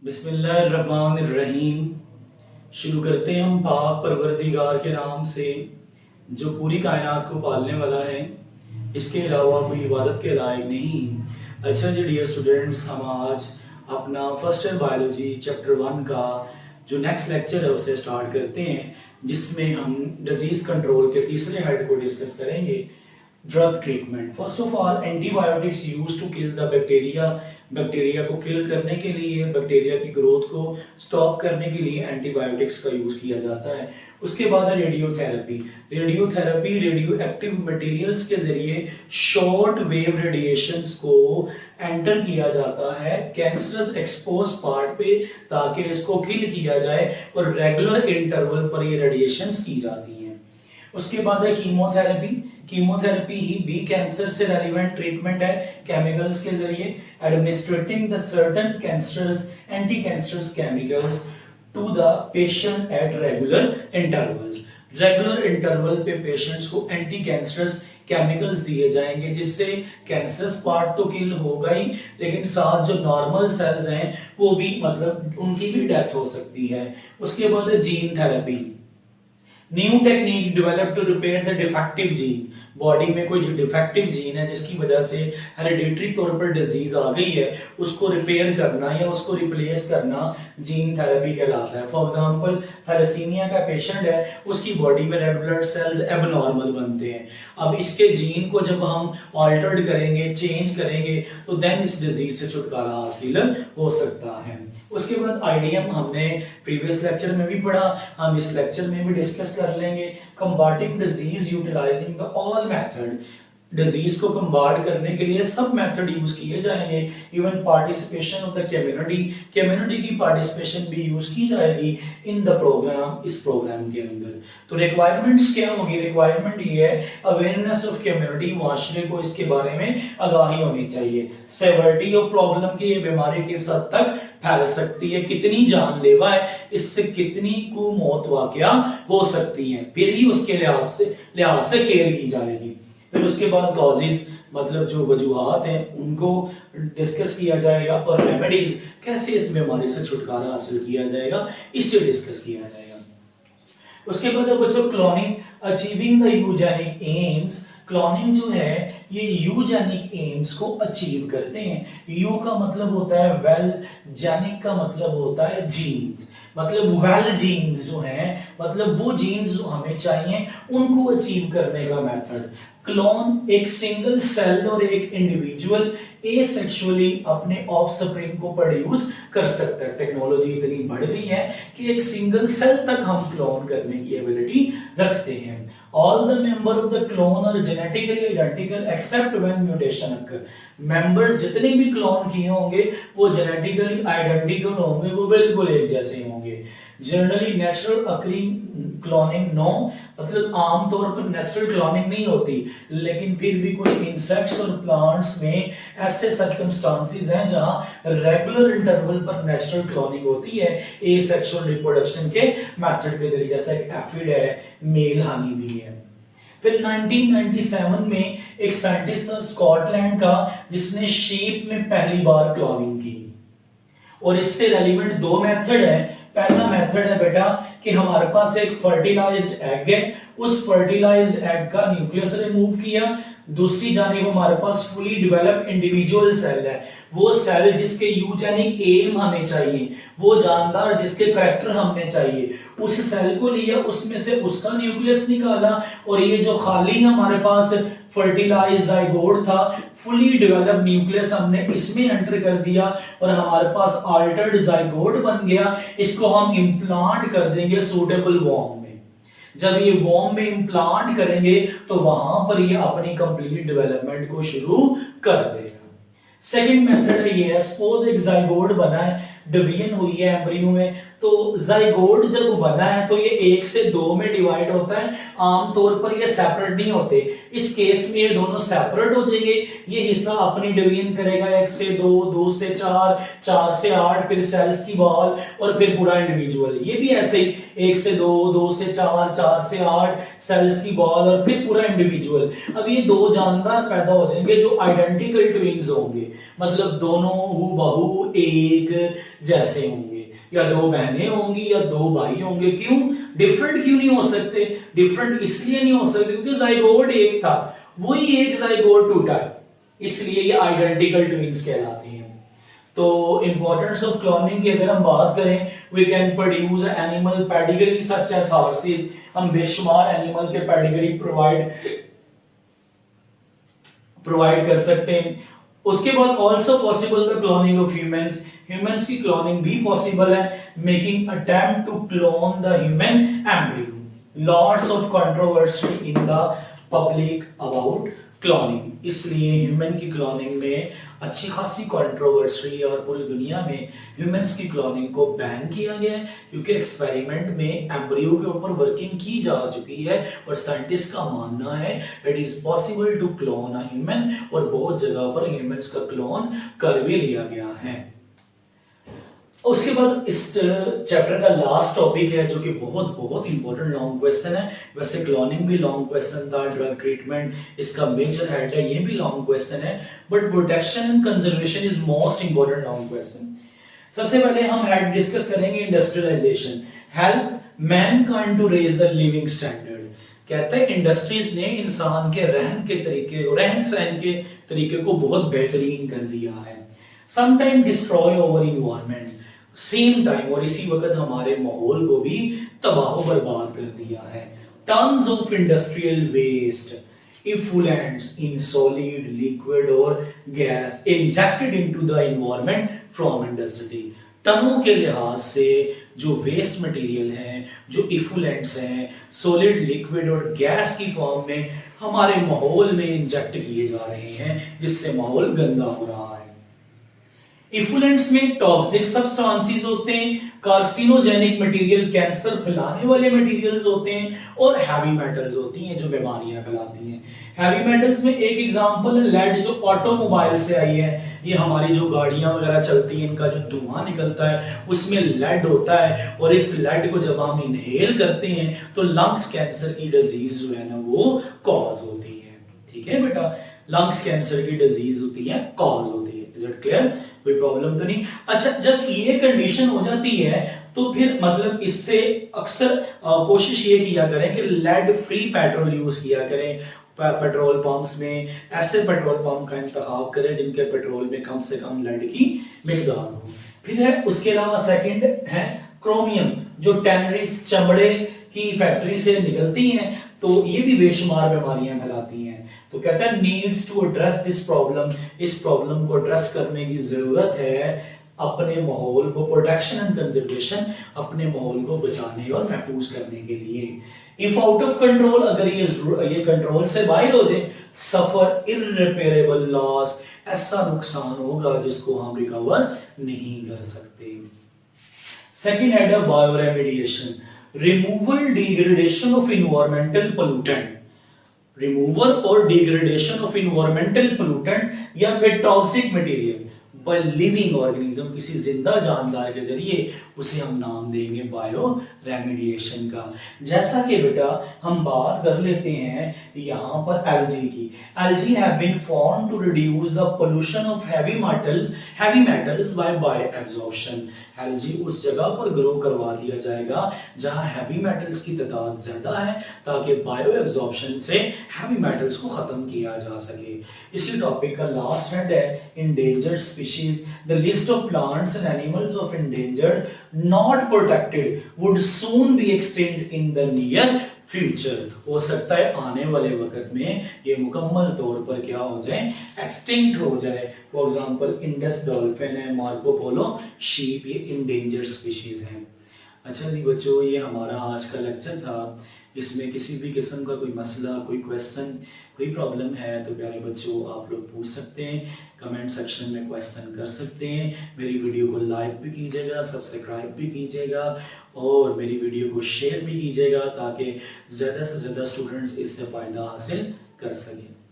बिस्मिल्लाहिर्रहमानिर्रहीम। शुरू करते हैं हम पाक परवरदिगार के नाम से जो पूरी कायनात को पालने वाला है, इसके अलावा कोई इबादत के लायक नहीं। अच्छा जी डियर स्टूडेंट्स, हम आज अपना फर्स्ट ईयर बायोलॉजी चैप्टर 1 का जो नेक्स्ट लेक्चर है उसे स्टार्ट करते हैं, जिसमें हम डिजीज कंट्रोल के तीसरे हेड को डिस्कस करेंगे, drug treatment. First of all, antibiotics used to kill the bacteria. Bacteria को किल करने के लिए, बैक्टीरिया की ग्रोथ को स्टॉप करने के लिए एंटीबायोटिक्स का यूज किया जाता है। उसके बाद है radiotherapy. Radiotherapy radio active materials के जरिए शॉर्ट वेव रेडिएशंस को एंटर किया जाता है कैंसरस एक्सपोज पार्ट पे, ताकि इसको किल किया जाए, और रेगुलर इंटरवल पर ये रेडिएशंस की जाती हैं। उसके बाद है कीमोथेरेपी। कीमोथेरेपी ही बी कैंसर से रेलिवेंट ट्रीटमेंट है, केमिकल्स के जरिए administrating the certain cancerous anti cancerous chemicals to the patient at regular intervals. Regular interval पे पेशेंट्स को एंटी कैंसरस केमिकल्स दिए जाएंगे, जिससे कैंसरस पार्ट तो किल होगा ही, लेकिन साथ जो नॉर्मल सेल्स हैं वो भी, मतलब उनकी भी डेथ हो सकती है। उसके बाद है gene therapy. New technique develop to repair the defective gene. Body में कोई जो डिफेक्टिव जीन है जिसकी वजह से हेरिडिटरी तौर पर डिजीज आ गई है, उसको रिपेयर करना या उसको रिप्लेस करना जीन थेरेपी कहलाता है। फॉर एग्जांपल, थैलेसीमिया का पेशेंट है, उसकी बॉडी में रेड ब्लड सेल्स एबनॉर्मल बनते हैं। अब इसके जीन को जब हम ऑल्टर्ड करेंगे, चेंज करेंगे, तो देन इस डिजीज से छुटकारा हासिल हो सकता है। उसके बाद आईडीएम हमने प्रीवियस लेक्चर में भी पढ़ा, हम इस लेक्चर में भी डिस्कस कर लेंगे। Combating disease utilizing the all method. Disease को कंबाट करने के लिए सब मेथड यूज किए जाएंगे। Even participation of the community, community की पार्टिसिपेशन भी यूज की जाएगी इन द प्रोग्राम, इस प्रोग्राम के अंदर। तो रिक्वायरमेंट्स क्या होगी? रिक्वायरमेंट ये है, अवेयरनेस ऑफ कम्युनिटी, माशरे को इसके बारे में आगाही होनी चाहिए। सेवरिटी ऑफ प्रॉब्लम की, ये बीमारी किस हद तक फैल सकती है, कितनी जानलेवा है, इससे कितनी को मौत वाकया हो सकती है, फिर ही उसके लिहाज से केयर की जाएगी। फिर उसके बाद कॉजेज, मतलब जो वजूहात हैं उनको डिस्कस किया जाएगा, और रेमेडीज, कैसे इस बीमारी से छुटकारा हासिल किया जाएगा, इससे डिस्कस किया जाएगा। उसके बाद बच्चों, cloning achieving the eugenic AIIMS. Cloning जो है ये यूजेनिक एम्स को अचीव करते हैं। यू का मतलब होता है वेल, जेनिक का मतलब होता है जीन्स, मतलब वेल जीन्स जो हैं, मतलब वो जीन्स जो हमें चाहिए उनको अचीव करने का मेथड। क्लोन एक सिंगल सेल और एक इंडिविजुअल एसेक्सुअली अपने ऑफस्प्रिंग को प्रोड्यूस कर सकता है। टेक्नोलॉजी इतनी बढ़ गई है कि एक सिंगल सेल तक हम क्लोन करने की एबिलिटी रखते हैं। All the member of the clone are genetically identical except when mutation occur. Members जितने भी क्लोन किए होंगे वो जेनेटिकली आइडेंटिकल होंगे, वो बिल्कुल एक जैसे होंगे। Generally natural occurring cloning no, मतलब आमतौर पर नेचुरल क्लोनिंग नहीं होती, लेकिन फिर भी कुछ इंसेक्ट्स और प्लांट्स में ऐसे सर्कमस्टांसेस हैं जहां रेगुलर इंटरवल पर नेचुरल क्लोनिंग होती है, एसेक्सुअल रिप्रोडक्शन के मेथड के जरिए, जैसे एफिड है, मेल हनी भी है। फिर 1997 में एक साइंटिस्ट था स्कॉटलैंड का, जिसने शीप में पहली बार क्लोनिंग की, और इससे रेलिवेंट दो मेथड है। पहला मेथड है बेटा कि हमारे पास एक फर्टिलाइज्ड एग है, उस फर्टिलाइज्ड एग का न्यूक्लियस रिमूव किया, दूसरी जानिब हमारे पास फुली डेवलप्ड इंडिविजुअल सेल है, वो सेल जिसके यूजेनिक एम हमें चाहिए, वो जानदार जिसके करैक्टर हमने चाहिए, उस सेल को लिया, उसमें से उसका न्यूक्लियस निकाला, और ये जो खाली हमारे पास फर्टिलाइज्ड जाइगोट था, फुली डेवलप्ड न्यूक्लियस हमने इसमें एंटर कर दिया, और हमारे पास अल्टर्ड जाइगोट बन गया। इसको हम इम्प्लांट कर देंगे सूटेबल वॉर्म में। जब ये वॉर्म में इम्प्लांट करेंगे तो वहां पर ये अपनी कंप्लीट डेवलपमेंट को शुरू कर देगा। सेकंड मेथड है ये, सपोज एक जाइगोट बना है, डिवीजन हुई है एम्ब्रियो में, तो जाइगोट जब बना है तो ये 1 से 2 में डिवाइड होता है, आमतौर पर ये सेपरेट नहीं होते। इस केस में ये दोनों सेपरेट हो जाएंगे, ये हिस्सा अपनी डिवीजन करेगा 1 से 2, 2 से 4, 4 से 8, फिर सेल्स की बॉल और फिर पूरा इंडिविजुअल। ये भी ऐसे ही 1 से 2, 2 से 4, 4 से 8, सेल्स की बॉल और फिर पूरा इंडिविजुअल। अब ये दो जानदार पैदा हो जाएंगे जो आइडेंटिकल ट्विन्स होंगे, मतलब दोनों हूबहू एक जैसे होंगे, या दो बहनें होंगी या दो भाई होंगे। क्यों डिफरेंट क्यों नहीं हो सकते? डिफरेंट इसलिए नहीं हो सकते क्योंकि जाइगोट एक था, वही एक जाइगोट टूटा है, इसलिए ये आइडेंटिकल ट्विन्स कहलाते हैं। तो इंपॉर्टेंस ऑफ क्लोनिंग की अगर हम बात करें, we can produce animal pedigree such as horses, हम बेशुमार एनिमल के पेडिग्री प्रोवाइड कर सकते हैं। उसके बाद also possible the cloning of humans, humans की क्लोनिंग भी पॉसिबल है, making attempt to clone the human embryo. Lots of controversy in the public about cloning, इसलिए ह्यूमन की क्लोनिंग में अच्छी खासी कंट्रोवर्सी और पूरी दुनिया में ह्यूमंस की क्लोनिंग को बैन किया गया है, क्योंकि एक्सपेरिमेंट में एम्ब्रियो के ऊपर वर्किंग की जा चुकी है और साइंटिस्ट का मानना है it is possible to clone a human, और बहुत जगह पर ह्यूमंस का क्लोन कर भी लिया गया है। उसके बाद इस चैप्टर का लास्ट टॉपिक है जो कि बहुत बहुत इंपॉर्टेंट लॉन्ग क्वेश्चन है। वैसे क्लोनिंग भी लॉन्ग क्वेश्चन था, ड्रग ट्रीटमेंट इसका मेजर हेड है, ये भी लॉन्ग क्वेश्चन है, but protection and conservation is most important long question. सबसे पहले हम हेड डिस्कस करेंगे industrialisation, help mankind to raise the living standard. कहते हैं इंडस्ट्रीज ने इंसान के रहन सहन के तरीके को बहुत बेहतरीन कर दिया है। Sometime destroy over environment, same time और इसी वक्त हमारे माहौल को भी तबाह बर्बाद कर दिया है। Tons of industrial waste, effluents in solid, liquid और gas injected into the environment from industry. टनों के लिहाज से जो वेस्ट मटेरियल है, जो इफ्लुएंट्स हैं, सॉलिड, लिक्विड और गैस की फॉर्म में हमारे माहौल में इंजेक्ट किए जा रहे हैं, जिससे माहौल गंदा हो रहा है। इफ्लुएंट्स में टॉक्सिक सब्सटेंसेस होते हैं, कार्सिनोजेनिक मटेरियल कैंसर फैलाने वाले मटेरियल्स होते हैं, और हैवी मेटल्स होती हैं जो बीमारियां फैलाती हैं। हैवी मेटल्स में एक एग्जांपल है लेड, जो ऑटोमोबाइल से आई है। ये हमारी जो गाड़ियां वगैरह चलती हैं, इनका जो धुआं निकलता है उसमें लेड होता है, और इस लेड को जब हम इनहेल करते हैं तो लंग्स कैंसर की डिजीज जो है ना वो कॉज होती है। ठीक है बेटा, लंग्स कैंसर की डिजीज होती है, कॉज होती है। Is it clear? कोई प्रॉब्लम तो नहीं? अच्छा, जब ये कंडीशन हो जाती है तो फिर मतलब इससे अक्सर कोशिश ये किया करें कि लेड फ्री पेट्रोल यूज किया करें। पेट्रोल पंप्स में ऐसे पेट्रोल पंप का इंतखाब करें जिनके पेट्रोल में कम से कम लेड की मिकदार हो। फिर है उसके अलावा सेकंड है क्रोमियम, जो टैनरीज चमड़े की फैक्ट्री से निकलती हैं, तो ये भी बेशुमार बीमारियां फैलाती हैं। तो कहता है needs to address this problem, इस प्रॉब्लम को एड्रेस करने की जरूरत है अपने माहौल को, प्रोटेक्शन एंड कंजर्वेशन, अपने माहौल को बचाने और महफूज करने के लिए। इफ आउट ऑफ कंट्रोल, अगर ये कंट्रोल से बाहर हो जाए, सफर इररिपेरेबल लॉस, ऐसा नुकसान होगा जिसको हम रिकवर नहीं कर सकते। सेकंड हेड है bioremediation, removal degradation of environmental pollutant, removal और डिग्रेडेशन ऑफ इन्वायरमेंटल पोल्यूटेंट या फिर toxic material by living organism, किसी जिंदा जानदार के जरिए, उसे हम नाम देंगे बायो रेमेडिएशन का। जैसा कि बेटा हम बात कर लेते हैं यहाँ पर एल्गी की। Algae have been formed to reduce the pollution of heavy metals by absorption. Algae उस जगह पर ग्रो करवा दिया जाएगा जहां हैवी मेटल्स की तादाद ज्यादा है, ताकि बायो एब्जॉर्प्शन से हैवी मेटल्स को खत्म किया जा सके। इसी टॉपिक का लास्ट हेड है endangered species, the list of plants and animals of endangered not protected would soon be extinct in the near future. हो सकता है आने वाले वक्त में ये मुकम्मल तौर पर क्या हो जाए, एक्सटिंक्ट हो जाए। फॉर एग्जांपल इंडस डॉल्फिन है, मार्को पोलो शीप, ये इंडेंजर्ड स्पीशीज हैं। अच्छा जी बच्चों, ये हमारा आज का लेक्चर था। इसमें किसी भी किस्म का कोई मसला, कोई क्वेश्चन, कोई प्रॉब्लम है तो प्यारे बच्चों आप लोग पूछ सकते हैं, कमेंट सेक्शन में क्वेश्चन कर सकते हैं। मेरी वीडियो को लाइक भी कीजिएगा, सब्सक्राइब भी कीजिएगा और मेरी वीडियो को शेयर भी कीजिएगा ताकि ज़्यादा से ज़्यादा स्टूडेंट्स इससे फ़ायदा हासिल कर सकें।